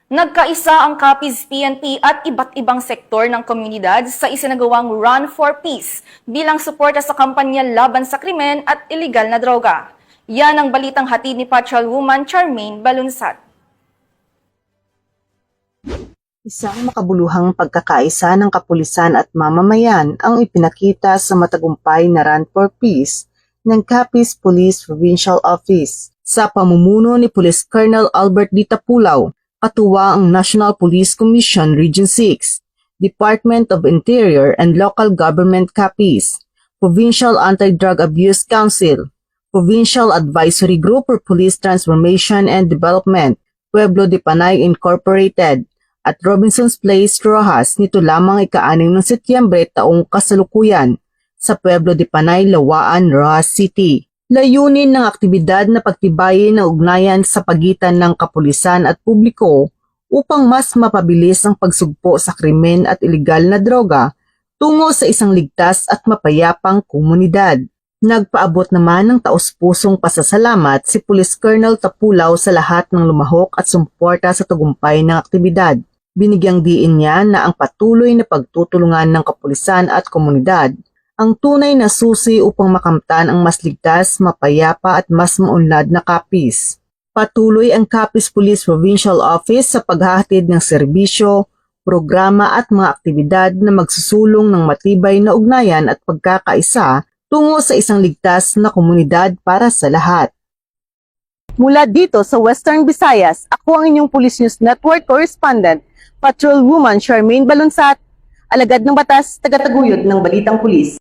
Nagkaisa ang Capiz PNP at iba't ibang sektor ng komunidad sa isinagawang Run for Peace bilang suporta sa kampanya laban sa krimen at iligal na droga. Yan ang balitang hatid ni Patrolwoman Charmaine Balunsat. Isang makabuluhang pagkakaisa ng kapulisan at mamamayan ang ipinakita sa matagumpay na Run for Peace ng Capiz Police Provincial Office sa pamumuno ni Police Colonel Albert D. Tapulaw, katuwa ang National Police Commission Region 6, Department of Interior and Local Government Capiz, Provincial Anti-Drug Abuse Council, Provincial Advisory Group for Police Transformation and Development, Pueblo de Panay Incorporated, at Robinson's Place, Rojas nito lamang ika-6 ng Setyembre taong kasalukuyan sa Pueblo de Panay, Lawaan, Rojas City. Layunin ng aktibidad na pagtibayin ng ugnayan sa pagitan ng kapulisan at publiko upang mas mapabilis ang pagsugpo sa krimen at iligal na droga tungo sa isang ligtas at mapayapang komunidad. Nagpaabot naman ng taos-pusong pasasalamat si Police Colonel Tapulaw sa lahat ng lumahok at sumuporta sa tagumpay ng aktibidad. Binigyang diin niya na ang patuloy na pagtutulungan ng kapulisan at komunidad ang tunay na susi upang makamtan ang mas ligtas, mapayapa at mas maunlad na Capiz. Patuloy ang Capiz Police Provincial Office sa paghahatid ng serbisyo, programa at mga aktibidad na magsusulong ng matibay na ugnayan at pagkakaisa tungo sa isang ligtas na komunidad para sa lahat. Mula dito sa Western Visayas, ako ang inyong Police News Network correspondent, Patrolwoman Charmaine Balunsat, alagad ng batas, tagataguyod ng Balitang Pulis.